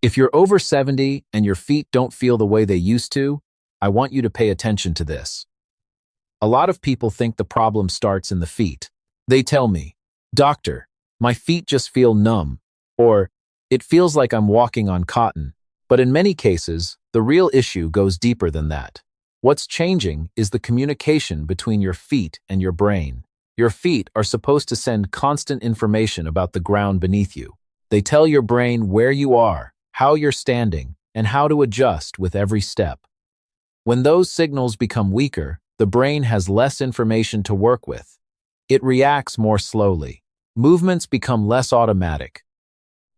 If you're over 70 and your feet don't feel the way they used to, I want you to pay attention to this. A lot of people think the problem starts in the feet. They tell me, "Doctor, my feet just feel numb," or "It feels like I'm walking on cotton." But in many cases, the real issue goes deeper than that. What's changing is the communication between your feet and your brain. Your feet are supposed to send constant information about the ground beneath you. They tell your brain where you are, how you're standing, and how to adjust with every step. When those signals become weaker, the brain has less information to work with. It reacts more slowly. Movements become less automatic.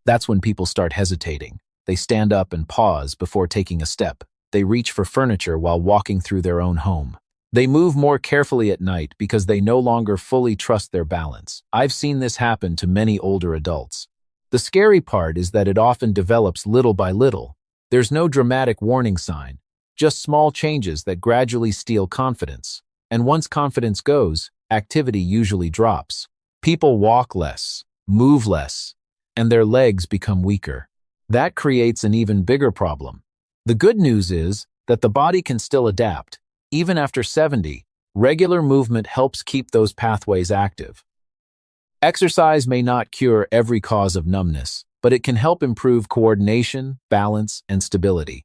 That's when people start hesitating. They stand up and pause before taking a step. They reach for furniture while walking through their own home. They move more carefully at night because they no longer fully trust their balance. I've seen this happen to many older adults. The scary part is that it often develops little by little. There's no dramatic warning sign, just small changes that gradually steal confidence. And once confidence goes, activity usually drops. People walk less, move less, and their legs become weaker. That creates an even bigger problem. The good news is that the body can still adapt. Even after 70, regular movement helps keep those pathways active. Exercise may not cure every cause of numbness, but it can help improve coordination, balance, and stability.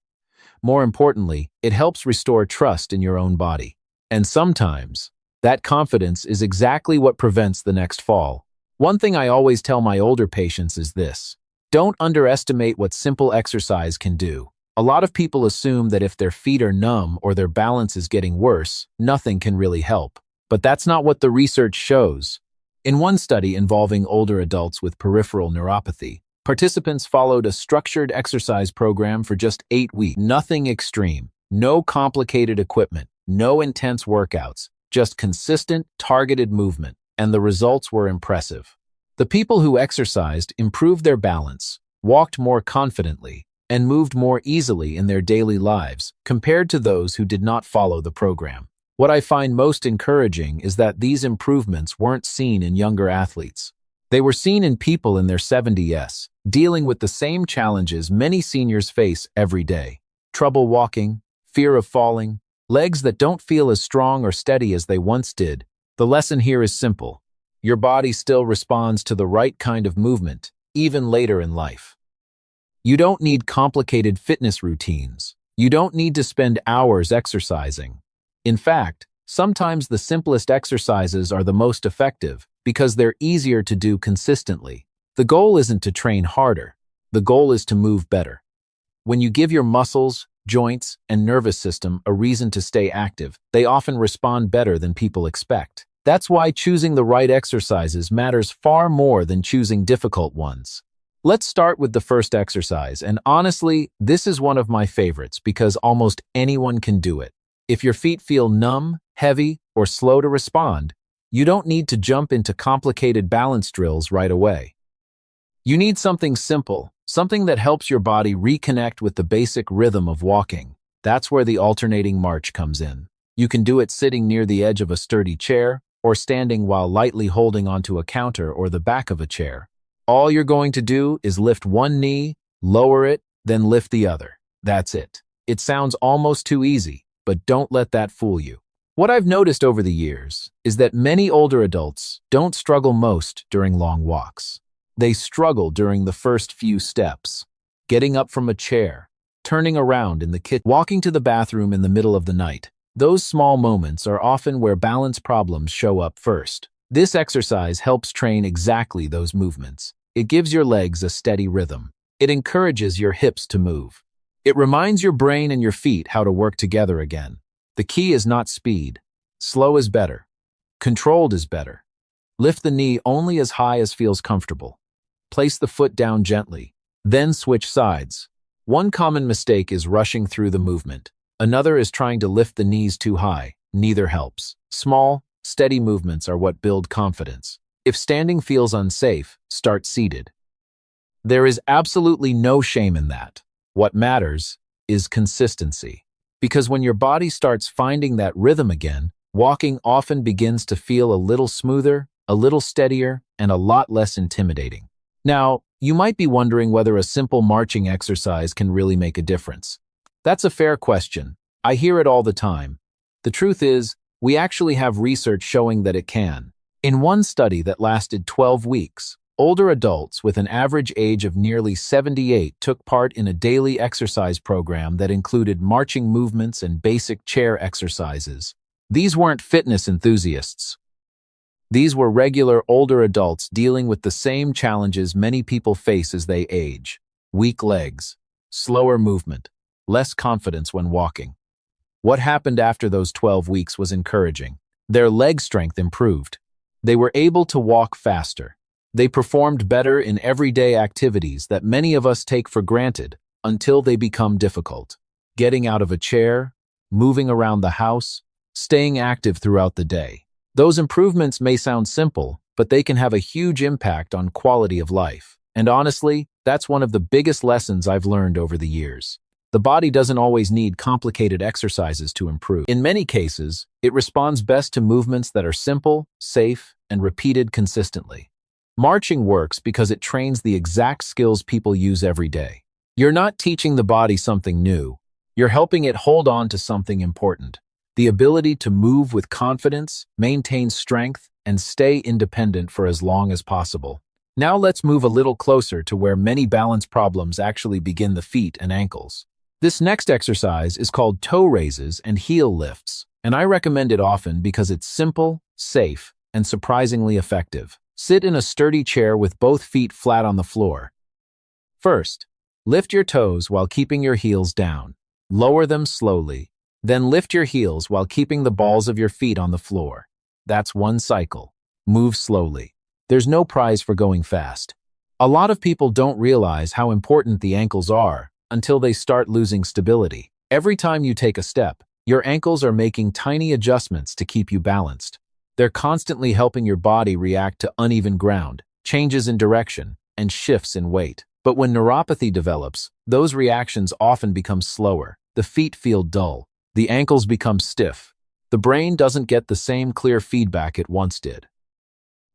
More importantly, it helps restore trust in your own body. And sometimes, that confidence is exactly what prevents the next fall. One thing I always tell my older patients is this: don't underestimate what simple exercise can do. A lot of people assume that if their feet are numb or their balance is getting worse, nothing can really help. But that's not what the research shows. In one study involving older adults with peripheral neuropathy, participants followed a structured exercise program for just 8 weeks. Nothing extreme, no complicated equipment, no intense workouts, just consistent, targeted movement, and the results were impressive. The people who exercised improved their balance, walked more confidently, and moved more easily in their daily lives compared to those who did not follow the program. What I find most encouraging is that these improvements weren't seen in younger athletes. They were seen in people in their 70s, dealing with the same challenges many seniors face every day: trouble walking, fear of falling, legs that don't feel as strong or steady as they once did. The lesson here is simple. Your body still responds to the right kind of movement, even later in life. You don't need complicated fitness routines. You don't need to spend hours exercising. In fact, sometimes the simplest exercises are the most effective because they're easier to do consistently. The goal isn't to train harder. The goal is to move better. When you give your muscles, joints, and nervous system a reason to stay active, they often respond better than people expect. That's why choosing the right exercises matters far more than choosing difficult ones. Let's start with the first exercise, and honestly, this is one of my favorites because almost anyone can do it. If your feet feel numb, heavy, or slow to respond, you don't need to jump into complicated balance drills right away. You need something simple, something that helps your body reconnect with the basic rhythm of walking. That's where the alternating march comes in. You can do it sitting near the edge of a sturdy chair, or standing while lightly holding onto a counter or the back of a chair. All you're going to do is lift one knee, lower it, then lift the other. That's it. It sounds almost too easy, but don't let that fool you. What I've noticed over the years is that many older adults don't struggle most during long walks. They struggle during the first few steps, getting up from a chair, turning around in the kitchen, walking to the bathroom in the middle of the night. Those small moments are often where balance problems show up first. This exercise helps train exactly those movements. It gives your legs a steady rhythm. It encourages your hips to move. It reminds your brain and your feet how to work together again. The key is not speed. Slow is better. Controlled is better. Lift the knee only as high as feels comfortable. Place the foot down gently. Then switch sides. One common mistake is rushing through the movement. Another is trying to lift the knees too high. Neither helps. Small, steady movements are what build confidence. If standing feels unsafe, start seated. There is absolutely no shame in that. What matters is consistency. Because when your body starts finding that rhythm again, walking often begins to feel a little smoother, a little steadier, and a lot less intimidating. Now, you might be wondering whether a simple marching exercise can really make a difference. That's a fair question. I hear it all the time. The truth is, we actually have research showing that it can. In one study that lasted 12 weeks, older adults with an average age of nearly 78 took part in a daily exercise program that included marching movements and basic chair exercises. These weren't fitness enthusiasts. These were regular older adults dealing with the same challenges many people face as they age: weak legs, slower movement, less confidence when walking. What happened after those 12 weeks was encouraging. Their leg strength improved. They were able to walk faster. They performed better in everyday activities that many of us take for granted until they become difficult. Getting out of a chair, moving around the house, staying active throughout the day. Those improvements may sound simple, but they can have a huge impact on quality of life. And honestly, that's one of the biggest lessons I've learned over the years. The body doesn't always need complicated exercises to improve. In many cases, it responds best to movements that are simple, safe, and repeated consistently. Marching works because it trains the exact skills people use every day. You're not teaching the body something new. You're helping it hold on to something important: the ability to move with confidence, maintain strength, and stay independent for as long as possible. Now let's move a little closer to where many balance problems actually begin: the feet and ankles. This next exercise is called toe raises and heel lifts, and I recommend it often because it's simple, safe, and surprisingly effective. Sit in a sturdy chair with both feet flat on the floor. First, lift your toes while keeping your heels down. Lower them slowly. Then lift your heels while keeping the balls of your feet on the floor. That's one cycle. Move slowly. There's no prize for going fast. A lot of people don't realize how important the ankles are until they start losing stability. Every time you take a step, your ankles are making tiny adjustments to keep you balanced. They're constantly helping your body react to uneven ground, changes in direction, and shifts in weight. But when neuropathy develops, those reactions often become slower. The feet feel dull. The ankles become stiff. The brain doesn't get the same clear feedback it once did.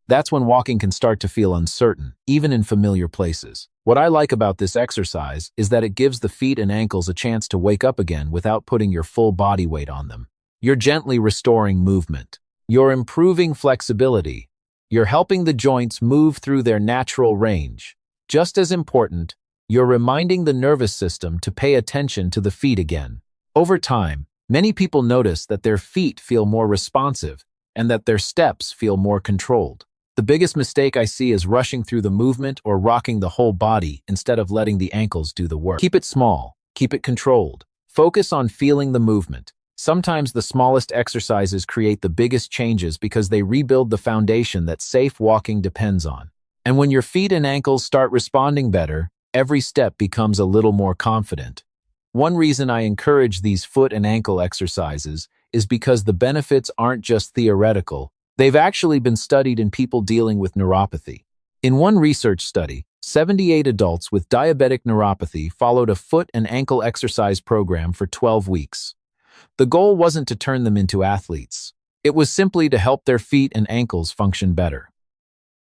That's when walking can start to feel uncertain, even in familiar places. What I like about this exercise is that it gives the feet and ankles a chance to wake up again without putting your full body weight on them. You're gently restoring movement. You're improving flexibility. You're helping the joints move through their natural range. Just as important, you're reminding the nervous system to pay attention to the feet again. Over time, many people notice that their feet feel more responsive and that their steps feel more controlled. The biggest mistake I see is rushing through the movement or rocking the whole body instead of letting the ankles do the work. Keep it small. Keep it controlled. Focus on feeling the movement. Sometimes the smallest exercises create the biggest changes because they rebuild the foundation that safe walking depends on. And when your feet and ankles start responding better, every step becomes a little more confident. One reason I encourage these foot and ankle exercises is because the benefits aren't just theoretical. They've actually been studied in people dealing with neuropathy. In one research study, 78 adults with diabetic neuropathy followed a foot and ankle exercise program for 12 weeks. The goal wasn't to turn them into athletes. It was simply to help their feet and ankles function better.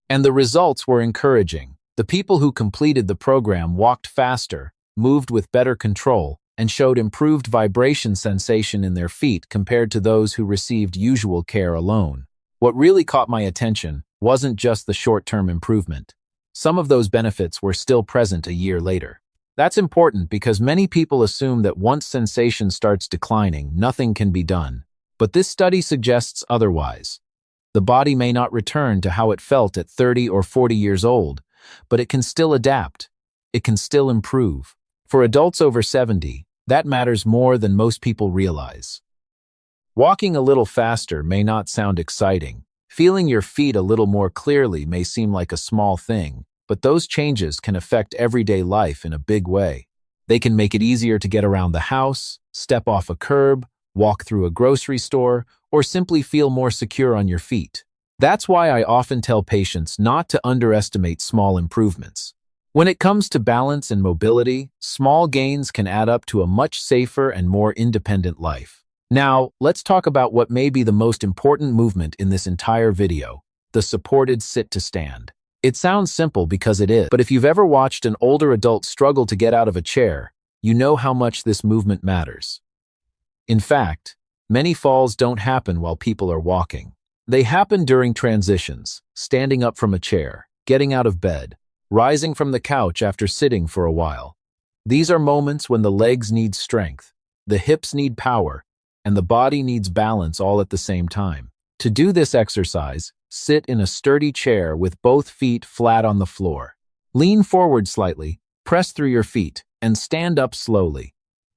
And the results were encouraging. The people who completed the program walked faster, moved with better control, and showed improved vibration sensation in their feet compared to those who received usual care alone. What really caught my attention wasn't just the short-term improvement. Some of those benefits were still present a year later. That's important because many people assume that once sensation starts declining, nothing can be done. But this study suggests otherwise. The body may not return to how it felt at 30 or 40 years old, but it can still adapt. It can still improve. For adults over 70, that matters more than most people realize. Walking a little faster may not sound exciting. Feeling your feet a little more clearly may seem like a small thing, but those changes can affect everyday life in a big way. They can make it easier to get around the house, step off a curb, walk through a grocery store, or simply feel more secure on your feet. That's why I often tell patients not to underestimate small improvements. When it comes to balance and mobility, small gains can add up to a much safer and more independent life. Now, let's talk about what may be the most important movement in this entire video: the supported sit to stand. It sounds simple because it is, but if you've ever watched an older adult struggle to get out of a chair, you know how much this movement matters. In fact, many falls don't happen while people are walking. They happen during transitions, standing up from a chair, getting out of bed, rising from the couch after sitting for a while. These are moments when the legs need strength, the hips need power, and the body needs balance all at the same time. To do this exercise, sit in a sturdy chair with both feet flat on the floor. Lean forward slightly, press through your feet, and stand up slowly.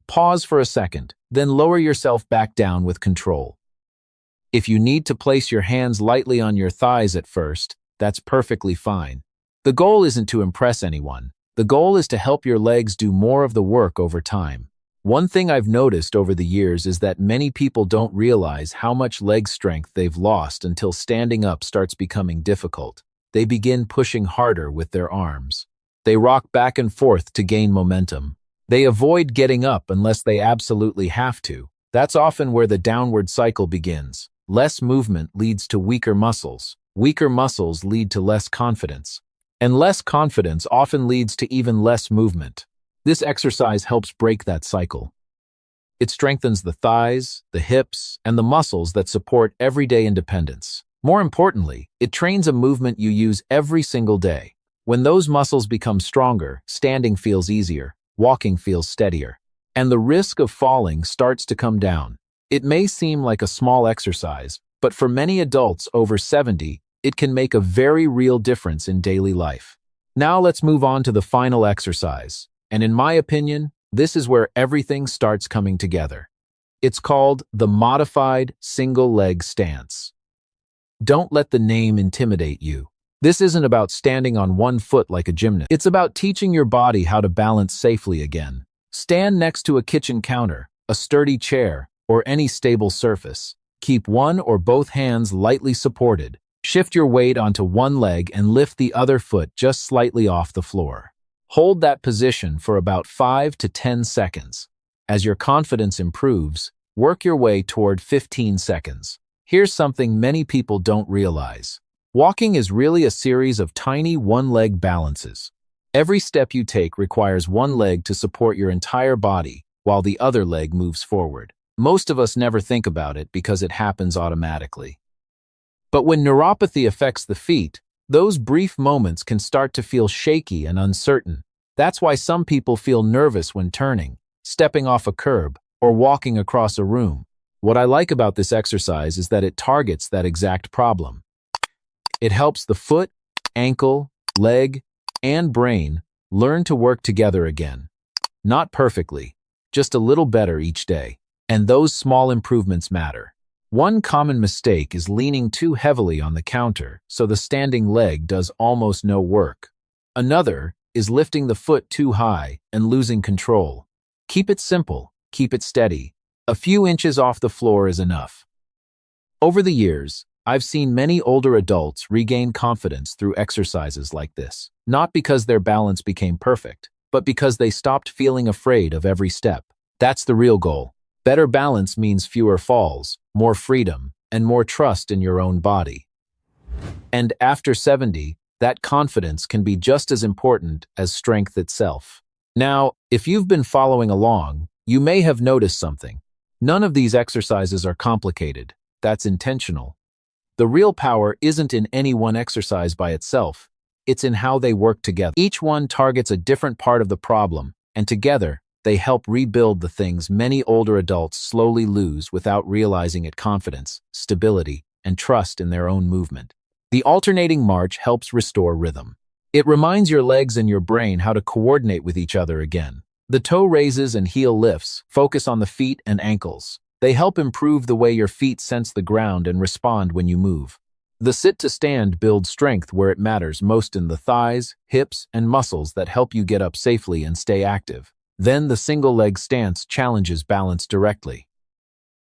Pause for a second, then lower yourself back down with control. If you need to place your hands lightly on your thighs at first, that's perfectly fine. The goal isn't to impress anyone. The goal is to help your legs do more of the work over time. One thing I've noticed over the years is that many people don't realize how much leg strength they've lost until standing up starts becoming difficult. They begin pushing harder with their arms. They rock back and forth to gain momentum. They avoid getting up unless they absolutely have to. That's often where the downward cycle begins. Less movement leads to weaker muscles. Weaker muscles lead to less confidence. And less confidence often leads to even less movement. This exercise helps break that cycle. It strengthens the thighs, the hips, and the muscles that support everyday independence. More importantly, it trains a movement you use every single day. When those muscles become stronger, standing feels easier, walking feels steadier, and the risk of falling starts to come down. It may seem like a small exercise, but for many adults over 70, it can make a very real difference in daily life. Now let's move on to the final exercise. And in my opinion, this is where everything starts coming together. It's called the modified single leg stance. Don't let the name intimidate you. This isn't about standing on one foot like a gymnast. It's about teaching your body how to balance safely again. Stand next to a kitchen counter, a sturdy chair, or any stable surface. Keep one or both hands lightly supported. Shift your weight onto one leg and lift the other foot just slightly off the floor. Hold that position for about 5 to 10 seconds. As your confidence improves, work your way toward 15 seconds. Here's something many people don't realize. Walking is really a series of tiny one-leg balances. Every step you take requires one leg to support your entire body, while the other leg moves forward. Most of us never think about it because it happens automatically. But when neuropathy affects the feet, those brief moments can start to feel shaky and uncertain. That's why some people feel nervous when turning, stepping off a curb, or walking across a room. What I like about this exercise is that it targets that exact problem. It helps the foot, ankle, leg, and brain learn to work together again. Not perfectly, just a little better each day. And those small improvements matter. One common mistake is leaning too heavily on the counter, so the standing leg does almost no work. Another is lifting the foot too high and losing control. Keep it simple, keep it steady. A few inches off the floor is enough. Over the years, I've seen many older adults regain confidence through exercises like this, not because their balance became perfect, but because they stopped feeling afraid of every step. That's the real goal. Better balance means fewer falls, more freedom, and more trust in your own body. And after 70, that confidence can be just as important as strength itself. Now, if you've been following along, you may have noticed something. None of these exercises are complicated. That's intentional. The real power isn't in any one exercise by itself. It's in how they work together. Each one targets a different part of the problem, and together, they help rebuild the things many older adults slowly lose without realizing it: confidence, stability, and trust in their own movement. The alternating march helps restore rhythm. It reminds your legs and your brain how to coordinate with each other again. The toe raises and heel lifts focus on the feet and ankles. They help improve the way your feet sense the ground and respond when you move. The sit to stand builds strength where it matters most, in the thighs, hips, and muscles that help you get up safely and stay active. Then the single leg stance challenges balance directly.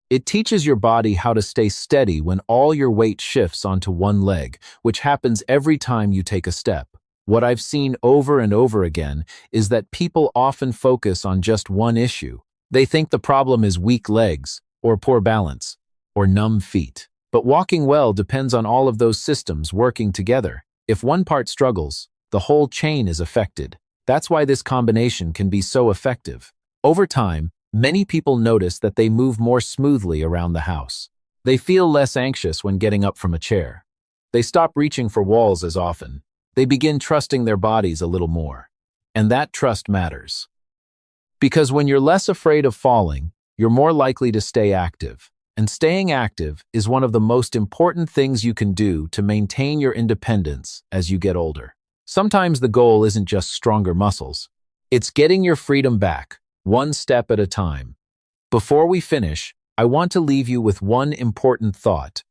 It teaches your body how to stay steady when all your weight shifts onto one leg, which happens every time you take a step. What I've seen over and over again is that people often focus on just one issue. They think the problem is weak legs, or poor balance, or numb feet. But walking well depends on all of those systems working together. If one part struggles, the whole chain is affected. That's why this combination can be so effective. Over time, many people notice that they move more smoothly around the house. They feel less anxious when getting up from a chair. They stop reaching for walls as often. They begin trusting their bodies a little more. And that trust matters. Because when you're less afraid of falling, you're more likely to stay active. And staying active is one of the most important things you can do to maintain your independence as you get older. Sometimes the goal isn't just stronger muscles. It's getting your freedom back, one step at a time. Before we finish, I want to leave you with one important thought.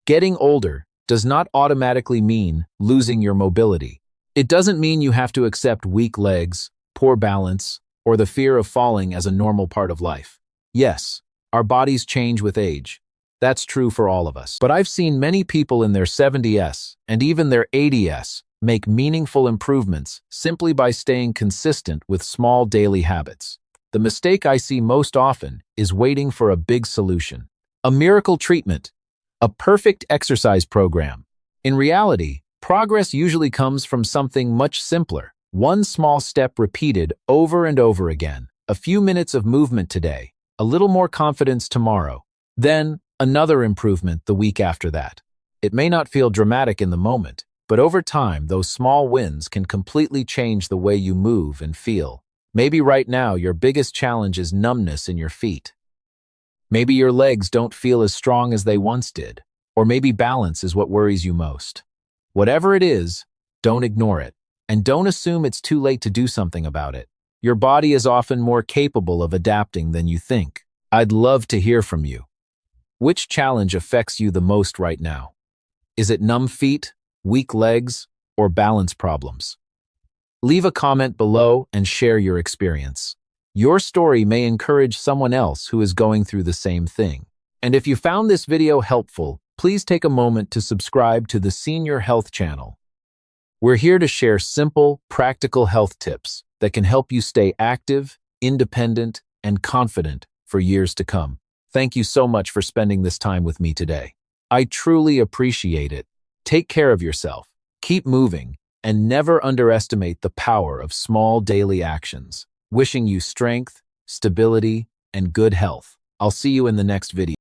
Getting older does not automatically mean losing your mobility. It doesn't mean you have to accept weak legs, poor balance, or the fear of falling as a normal part of life. Yes, our bodies change with age. That's true for all of us. But I've seen many people in their 70s and even their 80s make meaningful improvements simply by staying consistent with small daily habits. The mistake I see most often is waiting for a big solution, a miracle treatment, a perfect exercise program. In reality, progress usually comes from something much simpler. One small step repeated over and over again. A few minutes of movement today, a little more confidence tomorrow, then another improvement the week after that. It may not feel dramatic in the moment, but over time, those small wins can completely change the way you move and feel. Maybe right now your biggest challenge is numbness in your feet. Maybe your legs don't feel as strong as they once did, or maybe balance is what worries you most. Whatever it is, don't ignore it, and don't assume it's too late to do something about it. Your body is often more capable of adapting than you think. I'd love to hear from you. Which challenge affects you the most right now? Is it numb feet, weak legs, or balance problems? Leave a comment below and share your experience. Your story may encourage someone else who is going through the same thing. And if you found this video helpful, please take a moment to subscribe to the Senior Health channel. We're here to share simple, practical health tips that can help you stay active, independent, and confident for years to come. Thank you so much for spending this time with me today. I truly appreciate it. Take care of yourself, keep moving, and never underestimate the power of small daily actions. Wishing you strength, stability, and good health. I'll see you in the next video.